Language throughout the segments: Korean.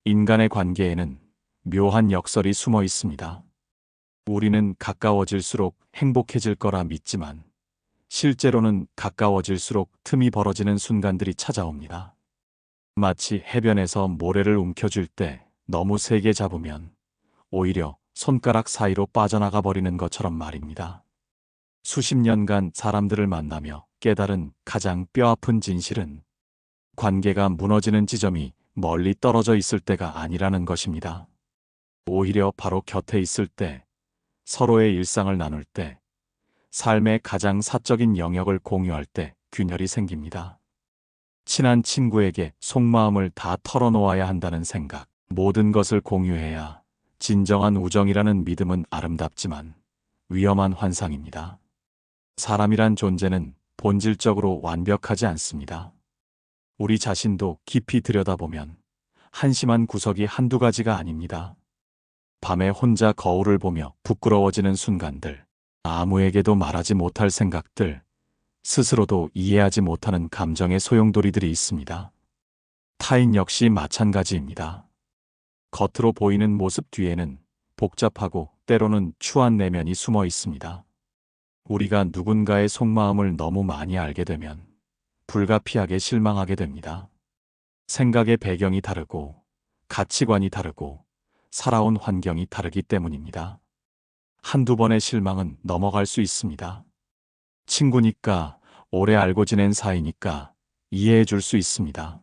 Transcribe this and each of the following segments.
인간의 관계에는 묘한 역설이 숨어 있습니다. 우리는 가까워질수록 행복해질 거라 믿지만 실제로는 가까워질수록 틈이 벌어지는 순간들이 찾아옵니다. 마치 해변에서 모래를 움켜쥘 때 너무 세게 잡으면 오히려 손가락 사이로 빠져나가 버리는 것처럼 말입니다. 수십 년간 사람들을 만나며 깨달은 가장 뼈아픈 진실은 관계가 무너지는 지점이 멀리 떨어져 있을 때가 아니라는 것입니다. 오히려 바로 곁에 있을 때, 서로의 일상을 나눌 때, 삶의 가장 사적인 영역을 공유할 때 균열이 생깁니다. 친한 친구에게 속마음을 다 털어놓아야 한다는 생각, 모든 것을 공유해야 진정한 우정이라는 믿음은 아름답지만 위험한 환상입니다. 사람이란 존재는 본질적으로 완벽하지 않습니다. 우리 자신도 깊이 들여다보면 한심한 구석이 한두 가지가 아닙니다. 밤에 혼자 거울을 보며 부끄러워지는 순간들, 아무에게도 말하지 못할 생각들, 스스로도 이해하지 못하는 감정의 소용돌이들이 있습니다. 타인 역시 마찬가지입니다. 겉으로 보이는 모습 뒤에는 복잡하고 때로는 추한 내면이 숨어 있습니다. 우리가 누군가의 속마음을 너무 많이 알게 되면 불가피하게 실망하게 됩니다. 생각의 배경이 다르고 가치관이 다르고 살아온 환경이 다르기 때문입니다. 한두 번의 실망은 넘어갈 수 있습니다. 친구니까, 오래 알고 지낸 사이니까 이해해 줄 수 있습니다.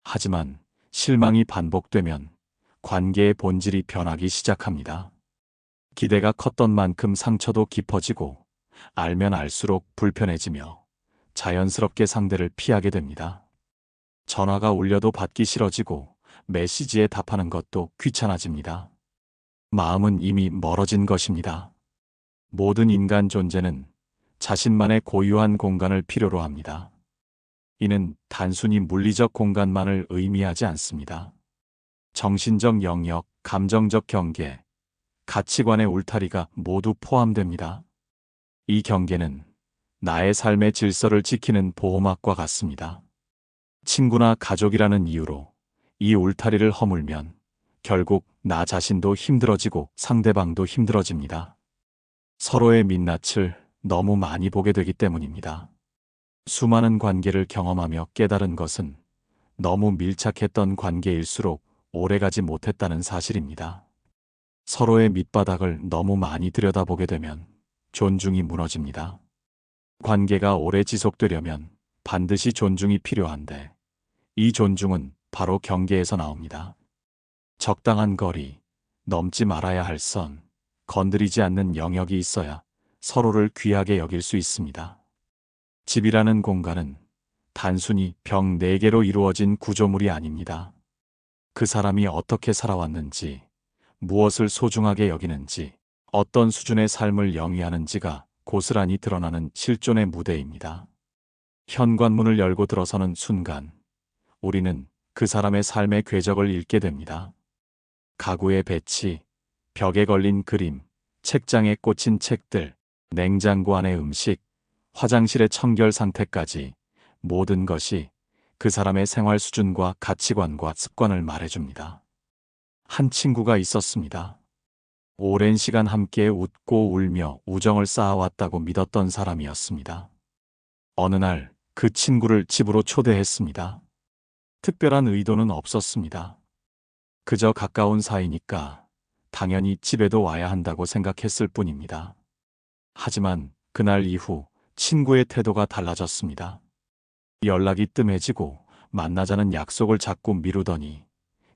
하지만 실망이 반복되면 관계의 본질이 변하기 시작합니다. 기대가 컸던 만큼 상처도 깊어지고 알면 알수록 불편해지며 자연스럽게 상대를 피하게 됩니다. 전화가 울려도 받기 싫어지고 메시지에 답하는 것도 귀찮아집니다. 마음은 이미 멀어진 것입니다. 모든 인간 존재는 자신만의 고유한 공간을 필요로 합니다. 이는 단순히 물리적 공간만을 의미하지 않습니다. 정신적 영역, 감정적 경계, 가치관의 울타리가 모두 포함됩니다. 이 경계는 나의 삶의 질서를 지키는 보호막과 같습니다. 친구나 가족이라는 이유로 이 울타리를 허물면 결국 나 자신도 힘들어지고 상대방도 힘들어집니다. 서로의 민낯을 너무 많이 보게 되기 때문입니다. 수많은 관계를 경험하며 깨달은 것은 너무 밀착했던 관계일수록 오래가지 못했다는 사실입니다. 서로의 밑바닥을 너무 많이 들여다보게 되면 존중이 무너집니다. 관계가 오래 지속되려면 반드시 존중이 필요한데 이 존중은 바로 경계에서 나옵니다. 적당한 거리, 넘지 말아야 할 선, 건드리지 않는 영역이 있어야 서로를 귀하게 여길 수 있습니다. 집이라는 공간은 단순히 벽 4개로 이루어진 구조물이 아닙니다. 그 사람이 어떻게 살아왔는지, 무엇을 소중하게 여기는지, 어떤 수준의 삶을 영위하는지가 고스란히 드러나는 실존의 무대입니다. 현관문을 열고 들어서는 순간, 우리는 그 사람의 삶의 궤적을 읽게 됩니다. 가구의 배치, 벽에 걸린 그림, 책장에 꽂힌 책들, 냉장고 안의 음식, 화장실의 청결 상태까지 모든 것이 그 사람의 생활 수준과 가치관과 습관을 말해줍니다. 한 친구가 있었습니다. 오랜 시간 함께 웃고 울며 우정을 쌓아왔다고 믿었던 사람이었습니다. 어느 날 그 친구를 집으로 초대했습니다. 특별한 의도는 없었습니다. 그저 가까운 사이니까 당연히 집에도 와야 한다고 생각했을 뿐입니다. 하지만 그날 이후 친구의 태도가 달라졌습니다. 연락이 뜸해지고 만나자는 약속을 자꾸 미루더니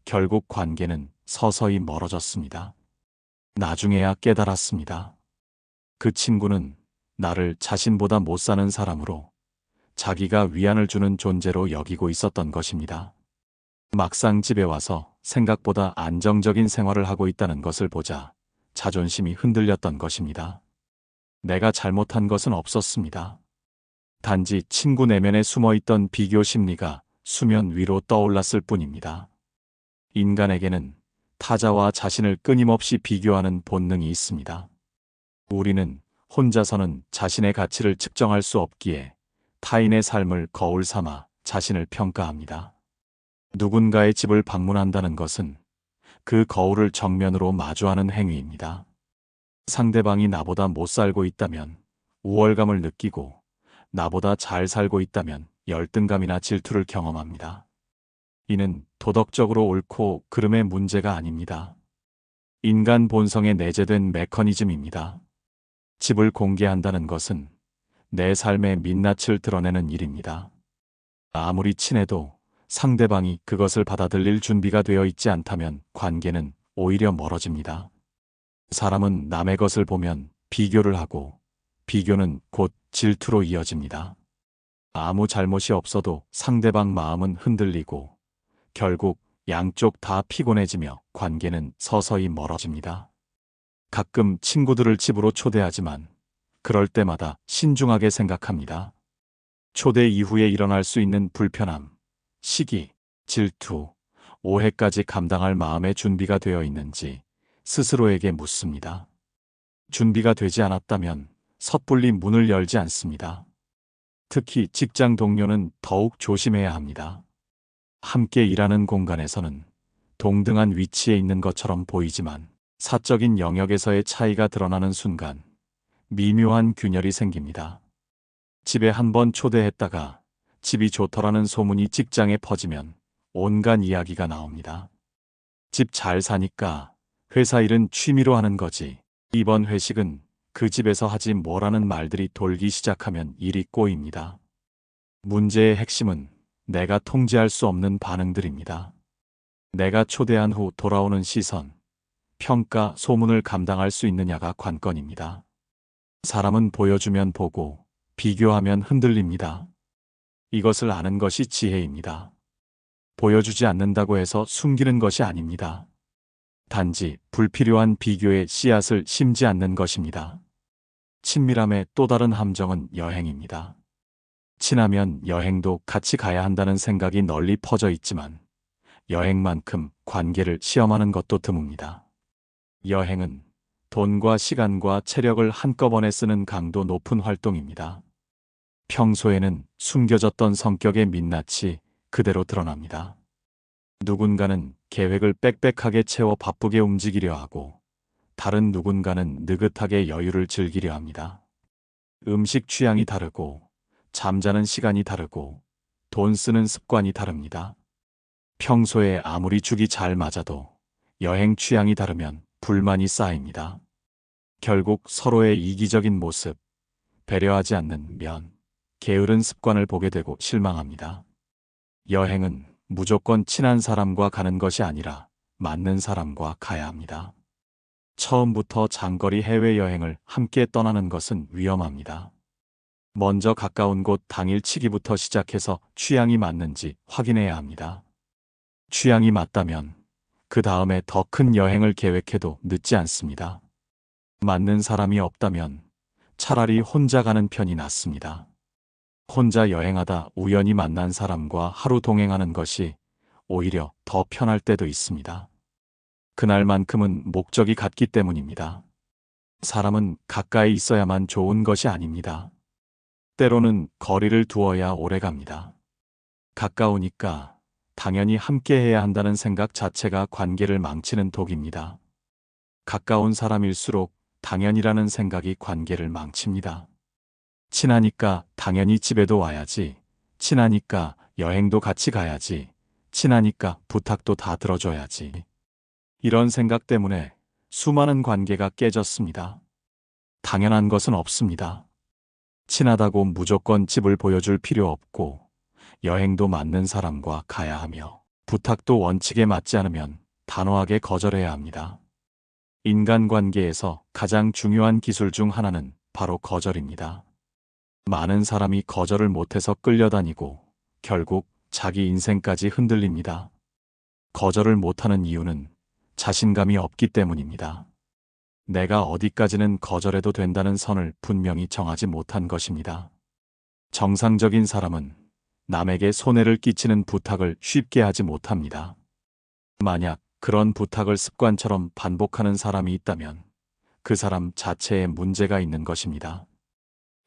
결국 관계는 서서히 멀어졌습니다. 나중에야 깨달았습니다. 그 친구는 나를 자신보다 못 사는 사람으로 자기가 위안을 주는 존재로 여기고 있었던 것입니다. 막상 집에 와서 생각보다 안정적인 생활을 하고 있다는 것을 보자 자존심이 흔들렸던 것입니다. 내가 잘못한 것은 없었습니다. 단지 친구 내면에 숨어있던 비교 심리가 수면 위로 떠올랐을 뿐입니다. 인간에게는 타자와 자신을 끊임없이 비교하는 본능이 있습니다. 우리는 혼자서는 자신의 가치를 측정할 수 없기에 타인의 삶을 거울 삼아 자신을 평가합니다. 누군가의 집을 방문한다는 것은 그 거울을 정면으로 마주하는 행위입니다. 상대방이 나보다 못 살고 있다면 우월감을 느끼고 나보다 잘 살고 있다면 열등감이나 질투를 경험합니다. 이는 도덕적으로 옳고 그름의 문제가 아닙니다. 인간 본성에 내재된 메커니즘입니다. 집을 공개한다는 것은 내 삶의 민낯을 드러내는 일입니다. 아무리 친해도 상대방이 그것을 받아들일 준비가 되어 있지 않다면 관계는 오히려 멀어집니다. 사람은 남의 것을 보면 비교를 하고 비교는 곧 질투로 이어집니다. 아무 잘못이 없어도 상대방 마음은 흔들리고 결국 양쪽 다 피곤해지며 관계는 서서히 멀어집니다. 가끔 친구들을 집으로 초대하지만 그럴 때마다 신중하게 생각합니다. 초대 이후에 일어날 수 있는 불편함, 시기, 질투, 오해까지 감당할 마음의 준비가 되어 있는지 스스로에게 묻습니다. 준비가 되지 않았다면 섣불리 문을 열지 않습니다. 특히 직장 동료는 더욱 조심해야 합니다. 함께 일하는 공간에서는 동등한 위치에 있는 것처럼 보이지만 사적인 영역에서의 차이가 드러나는 순간 미묘한 균열이 생깁니다. 집에 한번 초대했다가 집이 좋더라는 소문이 직장에 퍼지면 온갖 이야기가 나옵니다. 집 잘 사니까 회사 일은 취미로 하는 거지. 이번 회식은 그 집에서 하지 뭐라는 말들이 돌기 시작하면 일이 꼬입니다. 문제의 핵심은 내가 통제할 수 없는 반응들입니다. 내가 초대한 후 돌아오는 시선, 평가, 소문을 감당할 수 있느냐가 관건입니다. 사람은 보여주면 보고 비교하면 흔들립니다. 이것을 아는 것이 지혜입니다. 보여주지 않는다고 해서 숨기는 것이 아닙니다. 단지 불필요한 비교의 씨앗을 심지 않는 것입니다. 친밀함의 또 다른 함정은 여행입니다. 친하면 여행도 같이 가야 한다는 생각이 널리 퍼져 있지만 여행만큼 관계를 시험하는 것도 드뭅니다. 여행은 돈과 시간과 체력을 한꺼번에 쓰는 강도 높은 활동입니다. 평소에는 숨겨졌던 성격의 민낯이 그대로 드러납니다. 누군가는 계획을 빽빽하게 채워 바쁘게 움직이려 하고 다른 누군가는 느긋하게 여유를 즐기려 합니다. 음식 취향이 다르고 잠자는 시간이 다르고 돈 쓰는 습관이 다릅니다. 평소에 아무리 죽이 잘 맞아도 여행 취향이 다르면 불만이 쌓입니다. 결국 서로의 이기적인 모습, 배려하지 않는 면, 게으른 습관을 보게 되고 실망합니다. 여행은 무조건 친한 사람과 가는 것이 아니라 맞는 사람과 가야 합니다. 처음부터 장거리 해외여행을 함께 떠나는 것은 위험합니다. 먼저 가까운 곳 당일치기부터 시작해서 취향이 맞는지 확인해야 합니다. 취향이 맞다면 그 다음에 더 큰 여행을 계획해도 늦지 않습니다. 맞는 사람이 없다면 차라리 혼자 가는 편이 낫습니다. 혼자 여행하다 우연히 만난 사람과 하루 동행하는 것이 오히려 더 편할 때도 있습니다. 그날만큼은 목적이 같기 때문입니다. 사람은 가까이 있어야만 좋은 것이 아닙니다. 때로는 거리를 두어야 오래갑니다. 가까우니까 당연히 함께해야 한다는 생각 자체가 관계를 망치는 독입니다. 가까운 사람일수록 당연이라는 생각이 관계를 망칩니다. 친하니까 당연히 집에도 와야지. 친하니까 여행도 같이 가야지. 친하니까 부탁도 다 들어줘야지. 이런 생각 때문에 수많은 관계가 깨졌습니다. 당연한 것은 없습니다. 친하다고 무조건 집을 보여줄 필요 없고 여행도 맞는 사람과 가야 하며 부탁도 원칙에 맞지 않으면 단호하게 거절해야 합니다. 인간관계에서 가장 중요한 기술 중 하나는 바로 거절입니다. 많은 사람이 거절을 못해서 끌려다니고 결국 자기 인생까지 흔들립니다. 거절을 못하는 이유는 자신감이 없기 때문입니다. 내가 어디까지는 거절해도 된다는 선을 분명히 정하지 못한 것입니다. 정상적인 사람은 남에게 손해를 끼치는 부탁을 쉽게 하지 못합니다. 만약 그런 부탁을 습관처럼 반복하는 사람이 있다면 그 사람 자체에 문제가 있는 것입니다.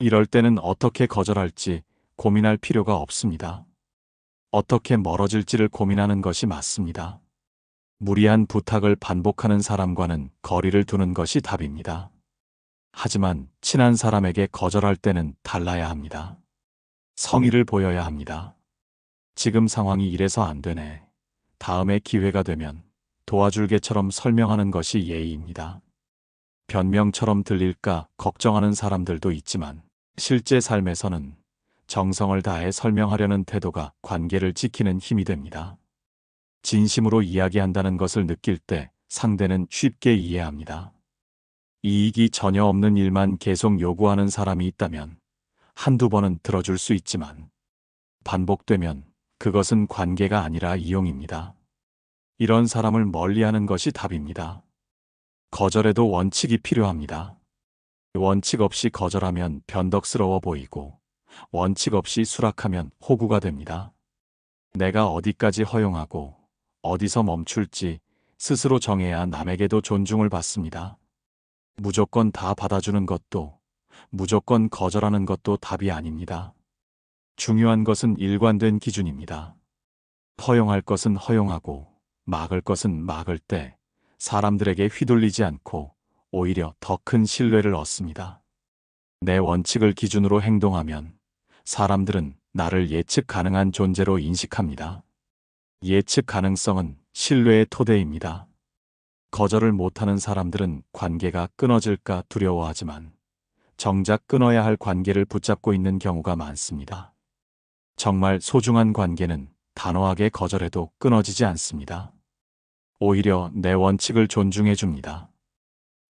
이럴 때는 어떻게 거절할지 고민할 필요가 없습니다. 어떻게 멀어질지를 고민하는 것이 맞습니다. 무리한 부탁을 반복하는 사람과는 거리를 두는 것이 답입니다. 하지만 친한 사람에게 거절할 때는 달라야 합니다. 성의를 보여야 합니다. 지금 상황이 이래서 안 되네. 다음에 기회가 되면 도와줄게처럼 설명하는 것이 예의입니다. 변명처럼 들릴까 걱정하는 사람들도 있지만 실제 삶에서는 정성을 다해 설명하려는 태도가 관계를 지키는 힘이 됩니다. 진심으로 이야기한다는 것을 느낄 때 상대는 쉽게 이해합니다. 이익이 전혀 없는 일만 계속 요구하는 사람이 있다면 한두 번은 들어줄 수 있지만 반복되면 그것은 관계가 아니라 이용입니다. 이런 사람을 멀리하는 것이 답입니다. 거절에도 원칙이 필요합니다. 원칙 없이 거절하면 변덕스러워 보이고 원칙 없이 수락하면 호구가 됩니다. 내가 어디까지 허용하고 어디서 멈출지 스스로 정해야 남에게도 존중을 받습니다. 무조건 다 받아주는 것도 무조건 거절하는 것도 답이 아닙니다. 중요한 것은 일관된 기준입니다. 허용할 것은 허용하고 막을 것은 막을 때 사람들에게 휘둘리지 않고 오히려 더 큰 신뢰를 얻습니다. 내 원칙을 기준으로 행동하면 사람들은 나를 예측 가능한 존재로 인식합니다. 예측 가능성은 신뢰의 토대입니다. 거절을 못하는 사람들은 관계가 끊어질까 두려워하지만 정작 끊어야 할 관계를 붙잡고 있는 경우가 많습니다. 정말 소중한 관계는 단호하게 거절해도 끊어지지 않습니다. 오히려 내 원칙을 존중해 줍니다.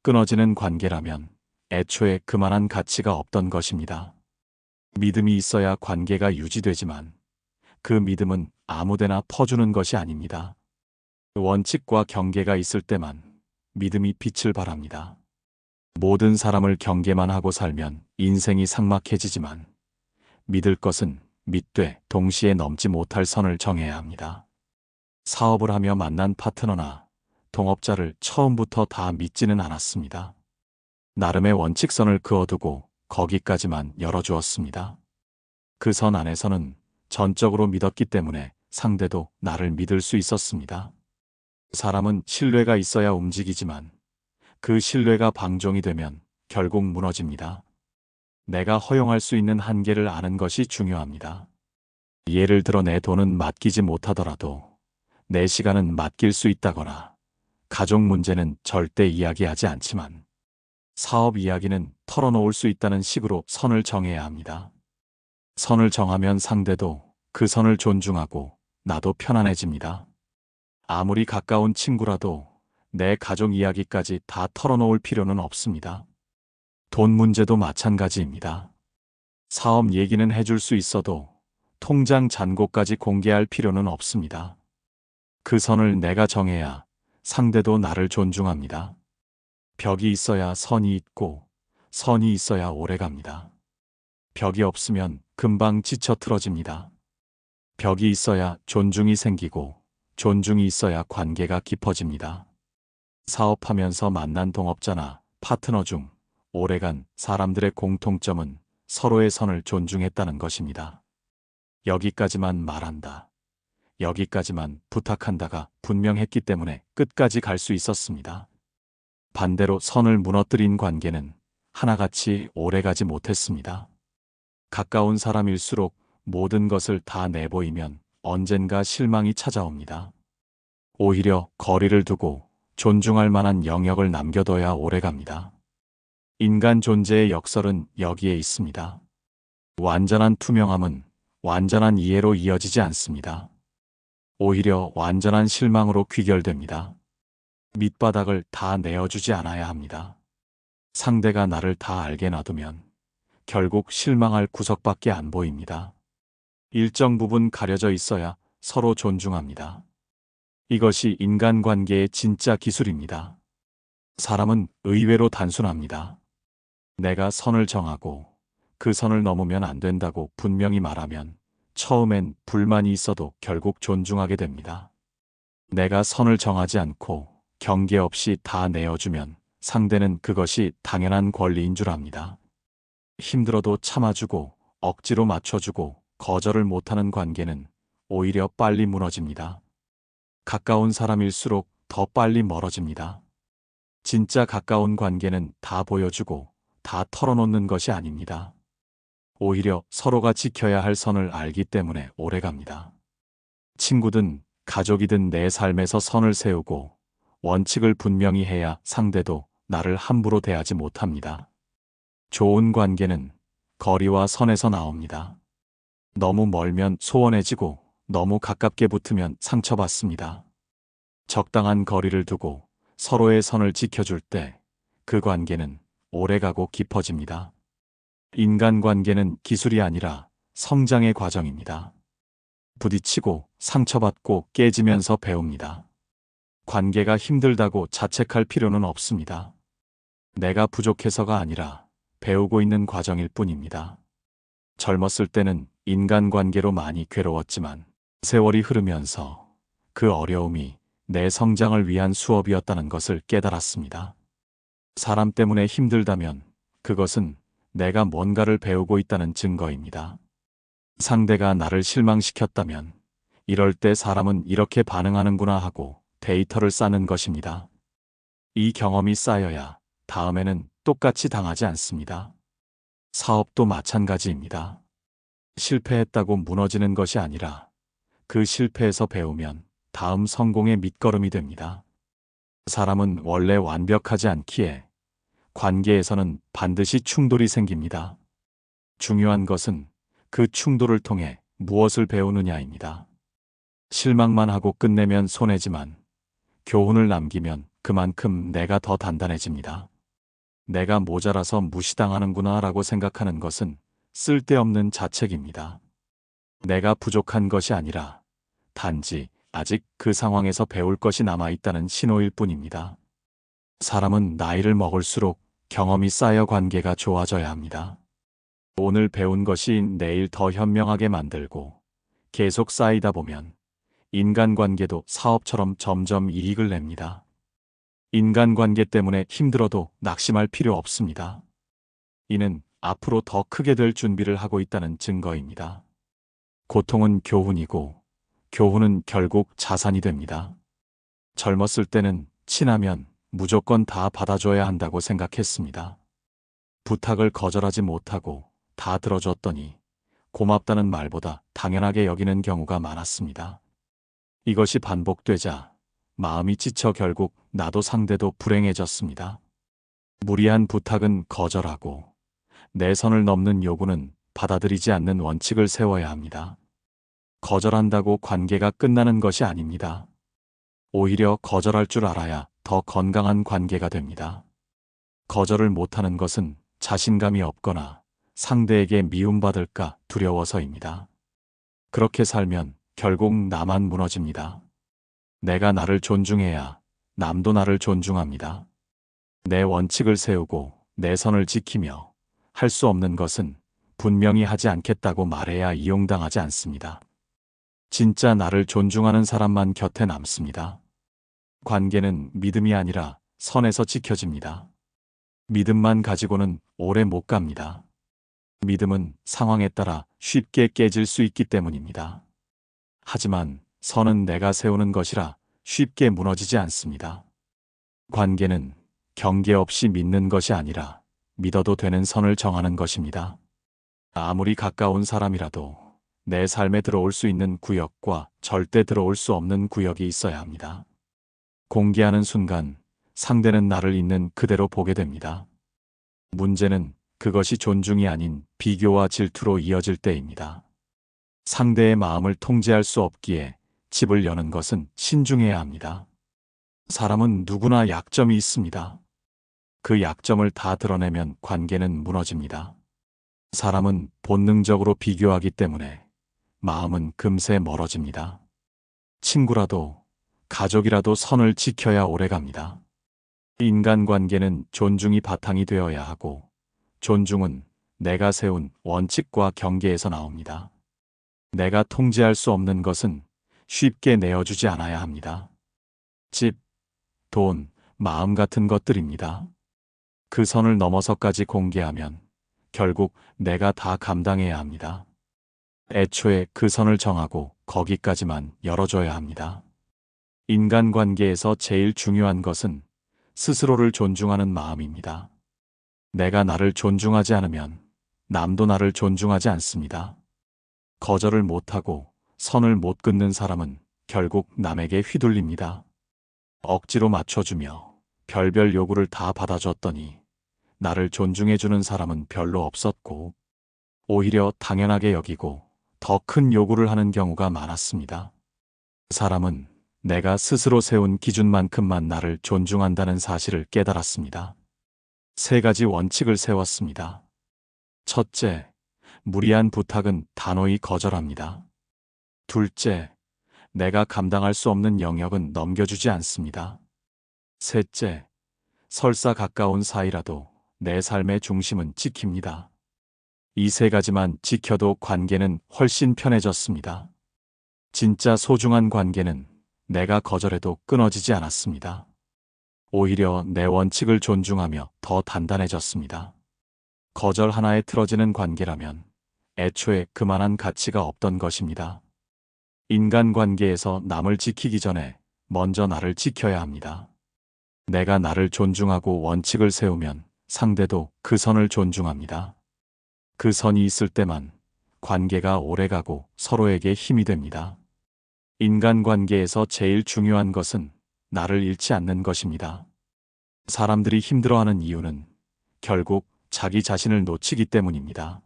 끊어지는 관계라면 애초에 그만한 가치가 없던 것입니다. 믿음이 있어야 관계가 유지되지만 그 믿음은 아무데나 퍼주는 것이 아닙니다. 원칙과 경계가 있을 때만 믿음이 빛을 발합니다. 모든 사람을 경계만 하고 살면 인생이 삭막해지지만 믿을 것은 믿되 동시에 넘지 못할 선을 정해야 합니다. 사업을 하며 만난 파트너나 동업자를 처음부터 다 믿지는 않았습니다. 나름의 원칙선을 그어두고 거기까지만 열어주었습니다. 그 선 안에서는 전적으로 믿었기 때문에 상대도 나를 믿을 수 있었습니다. 사람은 신뢰가 있어야 움직이지만 그 신뢰가 방종이 되면 결국 무너집니다. 내가 허용할 수 있는 한계를 아는 것이 중요합니다. 예를 들어 내 돈은 맡기지 못하더라도 내 시간은 맡길 수 있다거나 가족 문제는 절대 이야기하지 않지만 사업 이야기는 털어놓을 수 있다는 식으로 선을 정해야 합니다. 선을 정하면 상대도 그 선을 존중하고 나도 편안해집니다. 아무리 가까운 친구라도 내 가족 이야기까지 다 털어놓을 필요는 없습니다. 돈 문제도 마찬가지입니다. 사업 얘기는 해줄 수 있어도 통장 잔고까지 공개할 필요는 없습니다. 그 선을 내가 정해야 상대도 나를 존중합니다. 벽이 있어야 선이 있고 선이 있어야 오래갑니다. 벽이 없으면 금방 지쳐 틀어집니다. 벽이 있어야 존중이 생기고 존중이 있어야 관계가 깊어집니다. 사업하면서 만난 동업자나 파트너 중 오래간 사람들의 공통점은 서로의 선을 존중했다는 것입니다. 여기까지만 말한다. 여기까지만 부탁한다가 분명했기 때문에 끝까지 갈 수 있었습니다. 반대로 선을 무너뜨린 관계는 하나같이 오래가지 못했습니다. 가까운 사람일수록 모든 것을 다 내보이면 언젠가 실망이 찾아옵니다. 오히려 거리를 두고 존중할 만한 영역을 남겨둬야 오래갑니다. 인간 존재의 역설은 여기에 있습니다. 완전한 투명함은 완전한 이해로 이어지지 않습니다. 오히려 완전한 실망으로 귀결됩니다. 밑바닥을 다 내어주지 않아야 합니다. 상대가 나를 다 알게 놔두면 결국 실망할 구석밖에 안 보입니다. 일정 부분 가려져 있어야 서로 존중합니다. 이것이 인간관계의 진짜 기술입니다. 사람은 의외로 단순합니다. 내가 선을 정하고 그 선을 넘으면 안 된다고 분명히 말하면 처음엔 불만이 있어도 결국 존중하게 됩니다. 내가 선을 정하지 않고 경계 없이 다 내어주면 상대는 그것이 당연한 권리인 줄 압니다. 힘들어도 참아주고 억지로 맞춰주고 거절을 못하는 관계는 오히려 빨리 무너집니다. 가까운 사람일수록 더 빨리 멀어집니다. 진짜 가까운 관계는 다 보여주고 다 털어놓는 것이 아닙니다. 오히려 서로가 지켜야 할 선을 알기 때문에 오래갑니다. 친구든 가족이든 내 삶에서 선을 세우고 원칙을 분명히 해야 상대도 나를 함부로 대하지 못합니다. 좋은 관계는 거리와 선에서 나옵니다. 너무 멀면 소원해지고 너무 가깝게 붙으면 상처받습니다. 적당한 거리를 두고 서로의 선을 지켜줄 때 그 관계는 오래가고 깊어집니다. 인간관계는 기술이 아니라 성장의 과정입니다. 부딪히고 상처받고 깨지면서 배웁니다. 관계가 힘들다고 자책할 필요는 없습니다. 내가 부족해서가 아니라 배우고 있는 과정일 뿐입니다. 젊었을 때는 인간관계로 많이 괴로웠지만 세월이 흐르면서 그 어려움이 내 성장을 위한 수업이었다는 것을 깨달았습니다. 사람 때문에 힘들다면 그것은 내가 뭔가를 배우고 있다는 증거입니다. 상대가 나를 실망시켰다면 이럴 때 사람은 이렇게 반응하는구나 하고 데이터를 쌓는 것입니다. 이 경험이 쌓여야 다음에는 똑같이 당하지 않습니다. 사업도 마찬가지입니다. 실패했다고 무너지는 것이 아니라 그 실패에서 배우면 다음 성공의 밑거름이 됩니다. 사람은 원래 완벽하지 않기에 관계에서는 반드시 충돌이 생깁니다. 중요한 것은 그 충돌을 통해 무엇을 배우느냐입니다. 실망만 하고 끝내면 손해지만 교훈을 남기면 그만큼 내가 더 단단해집니다. 내가 모자라서 무시당하는구나 라고 생각하는 것은 쓸데없는 자책입니다. 내가 부족한 것이 아니라 단지 아직 그 상황에서 배울 것이 남아있다는 신호일 뿐입니다. 사람은 나이를 먹을수록 경험이 쌓여 관계가 좋아져야 합니다. 오늘 배운 것이 내일 더 현명하게 만들고 계속 쌓이다 보면 인간관계도 사업처럼 점점 이익을 냅니다. 인간관계 때문에 힘들어도 낙심할 필요 없습니다. 이는 앞으로 더 크게 될 준비를 하고 있다는 증거입니다. 고통은 교훈이고 교훈은 결국 자산이 됩니다. 젊었을 때는 친하면 무조건 다 받아줘야 한다고 생각했습니다. 부탁을 거절하지 못하고 다 들어줬더니 고맙다는 말보다 당연하게 여기는 경우가 많았습니다. 이것이 반복되자 마음이 지쳐 결국 나도 상대도 불행해졌습니다. 무리한 부탁은 거절하고 내 선을 넘는 요구는 받아들이지 않는 원칙을 세워야 합니다. 거절한다고 관계가 끝나는 것이 아닙니다. 오히려 거절할 줄 알아야 더 건강한 관계가 됩니다. 거절을 못하는 것은 자신감이 없거나 상대에게 미움받을까 두려워서입니다. 그렇게 살면 결국 나만 무너집니다. 내가 나를 존중해야 남도 나를 존중합니다. 내 원칙을 세우고 내 선을 지키며 할 수 없는 것은 분명히 하지 않겠다고 말해야 이용당하지 않습니다. 진짜 나를 존중하는 사람만 곁에 남습니다. 관계는 믿음이 아니라 선에서 지켜집니다. 믿음만 가지고는 오래 못 갑니다. 믿음은 상황에 따라 쉽게 깨질 수 있기 때문입니다. 하지만 선은 내가 세우는 것이라 쉽게 무너지지 않습니다. 관계는 경계 없이 믿는 것이 아니라 믿어도 되는 선을 정하는 것입니다. 아무리 가까운 사람이라도 내 삶에 들어올 수 있는 구역과 절대 들어올 수 없는 구역이 있어야 합니다. 공개하는 순간 상대는 나를 있는 그대로 보게 됩니다. 문제는 그것이 존중이 아닌 비교와 질투로 이어질 때입니다. 상대의 마음을 통제할 수 없기에 집을 여는 것은 신중해야 합니다. 사람은 누구나 약점이 있습니다. 그 약점을 다 드러내면 관계는 무너집니다. 사람은 본능적으로 비교하기 때문에 마음은 금세 멀어집니다. 친구라도 가족이라도 선을 지켜야 오래갑니다. 인간관계는 존중이 바탕이 되어야 하고 존중은 내가 세운 원칙과 경계에서 나옵니다. 내가 통제할 수 없는 것은 쉽게 내어주지 않아야 합니다. 집, 돈, 마음 같은 것들입니다. 그 선을 넘어서까지 공개하면 결국 내가 다 감당해야 합니다. 애초에 그 선을 정하고 거기까지만 열어줘야 합니다. 인간관계에서 제일 중요한 것은 스스로를 존중하는 마음입니다. 내가 나를 존중하지 않으면 남도 나를 존중하지 않습니다. 거절을 못하고 선을 못 긋는 사람은 결국 남에게 휘둘립니다. 억지로 맞춰주며 별별 요구를 다 받아줬더니 나를 존중해주는 사람은 별로 없었고 오히려 당연하게 여기고 더 큰 요구를 하는 경우가 많았습니다. 사람은 내가 스스로 세운 기준만큼만 나를 존중한다는 사실을 깨달았습니다. 3가지 원칙을 세웠습니다. 첫째, 무리한 부탁은 단호히 거절합니다. 둘째, 내가 감당할 수 없는 영역은 넘겨주지 않습니다. 셋째, 설사 가까운 사이라도 내 삶의 중심은 지킵니다. 이 3가지만 지켜도 관계는 훨씬 편해졌습니다. 진짜 소중한 관계는 내가 거절해도 끊어지지 않았습니다. 오히려 내 원칙을 존중하며 더 단단해졌습니다. 거절 하나에 틀어지는 관계라면 애초에 그만한 가치가 없던 것입니다. 인간관계에서 남을 지키기 전에 먼저 나를 지켜야 합니다. 내가 나를 존중하고 원칙을 세우면 상대도 그 선을 존중합니다. 그 선이 있을 때만 관계가 오래가고 서로에게 힘이 됩니다. 인간관계에서 제일 중요한 것은 나를 잃지 않는 것입니다. 사람들이 힘들어하는 이유는 결국 자기 자신을 놓치기 때문입니다.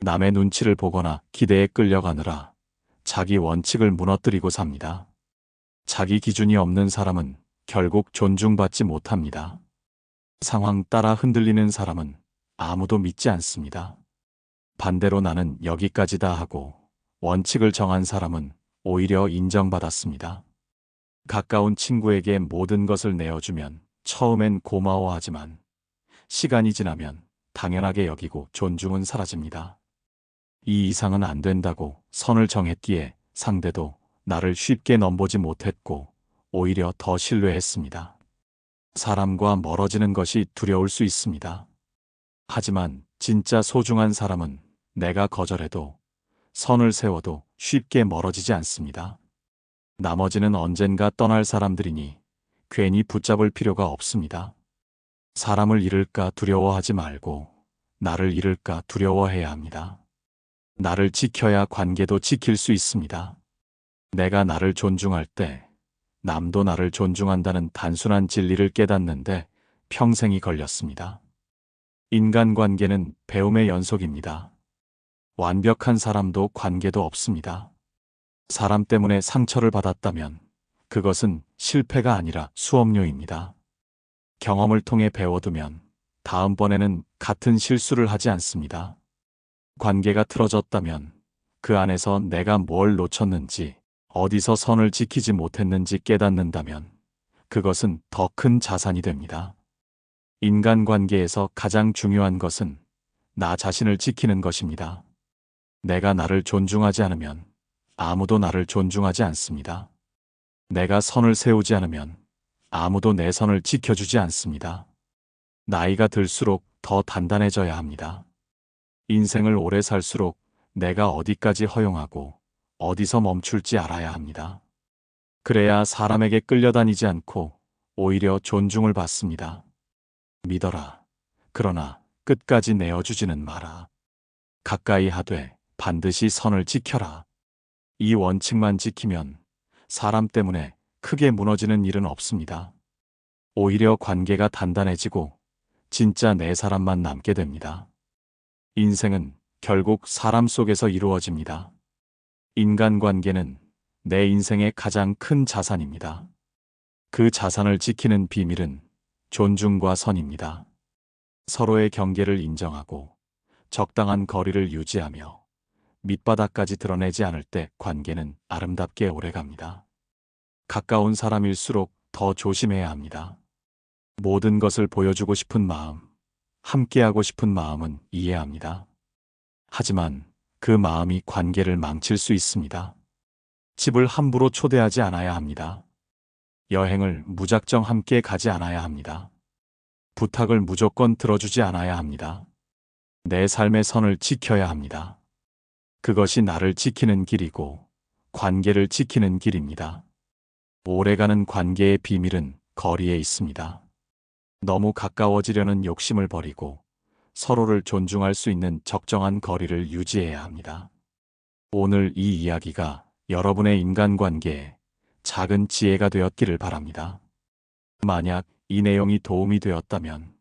남의 눈치를 보거나 기대에 끌려가느라 자기 원칙을 무너뜨리고 삽니다. 자기 기준이 없는 사람은 결국 존중받지 못합니다. 상황 따라 흔들리는 사람은 아무도 믿지 않습니다. 반대로 나는 여기까지다 하고 원칙을 정한 사람은 오히려 인정받았습니다. 가까운 친구에게 모든 것을 내어주면 처음엔 고마워하지만 시간이 지나면 당연하게 여기고 존중은 사라집니다. 이 이상은 안 된다고 선을 정했기에 상대도 나를 쉽게 넘보지 못했고 오히려 더 신뢰했습니다. 사람과 멀어지는 것이 두려울 수 있습니다. 하지만 진짜 소중한 사람은 내가 거절해도 선을 세워도 쉽게 멀어지지 않습니다. 나머지는 언젠가 떠날 사람들이니 괜히 붙잡을 필요가 없습니다. 사람을 잃을까 두려워하지 말고 나를 잃을까 두려워해야 합니다. 나를 지켜야 관계도 지킬 수 있습니다. 내가 나를 존중할 때 남도 나를 존중한다는 단순한 진리를 깨닫는데 평생이 걸렸습니다. 인간관계는 배움의 연속입니다. 완벽한 사람도 관계도 없습니다. 사람 때문에 상처를 받았다면 그것은 실패가 아니라 수업료입니다. 경험을 통해 배워두면 다음번에는 같은 실수를 하지 않습니다. 관계가 틀어졌다면 그 안에서 내가 뭘 놓쳤는지, 어디서 선을 지키지 못했는지 깨닫는다면 그것은 더 큰 자산이 됩니다. 인간관계에서 가장 중요한 것은 나 자신을 지키는 것입니다. 내가 나를 존중하지 않으면 아무도 나를 존중하지 않습니다. 내가 선을 세우지 않으면 아무도 내 선을 지켜주지 않습니다. 나이가 들수록 더 단단해져야 합니다. 인생을 오래 살수록 내가 어디까지 허용하고 어디서 멈출지 알아야 합니다. 그래야 사람에게 끌려다니지 않고 오히려 존중을 받습니다. 믿어라. 그러나 끝까지 내어주지는 마라. 가까이 하되 반드시 선을 지켜라. 이 원칙만 지키면 사람 때문에 크게 무너지는 일은 없습니다. 오히려 관계가 단단해지고 진짜 내 사람만 남게 됩니다. 인생은 결국 사람 속에서 이루어집니다. 인간관계는 내 인생의 가장 큰 자산입니다. 그 자산을 지키는 비밀은 존중과 선입니다. 서로의 경계를 인정하고 적당한 거리를 유지하며 밑바닥까지 드러내지 않을 때 관계는 아름답게 오래갑니다. 가까운 사람일수록 더 조심해야 합니다. 모든 것을 보여주고 싶은 마음, 함께하고 싶은 마음은 이해합니다. 하지만 그 마음이 관계를 망칠 수 있습니다. 집을 함부로 초대하지 않아야 합니다. 여행을 무작정 함께 가지 않아야 합니다. 부탁을 무조건 들어주지 않아야 합니다. 내 삶의 선을 지켜야 합니다. 그것이 나를 지키는 길이고 관계를 지키는 길입니다. 오래가는 관계의 비밀은 거리에 있습니다. 너무 가까워지려는 욕심을 버리고 서로를 존중할 수 있는 적정한 거리를 유지해야 합니다. 오늘 이 이야기가 여러분의 인간관계에 작은 지혜가 되었기를 바랍니다. 만약 이 내용이 도움이 되었다면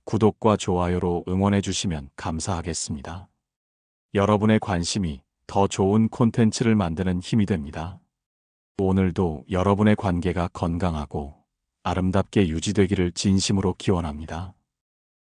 구독과 좋아요로 응원해 주시면 감사하겠습니다. 여러분의 관심이 더 좋은 콘텐츠를 만드는 힘이 됩니다. 오늘도 여러분의 관계가 건강하고 아름답게 유지되기를 진심으로 기원합니다.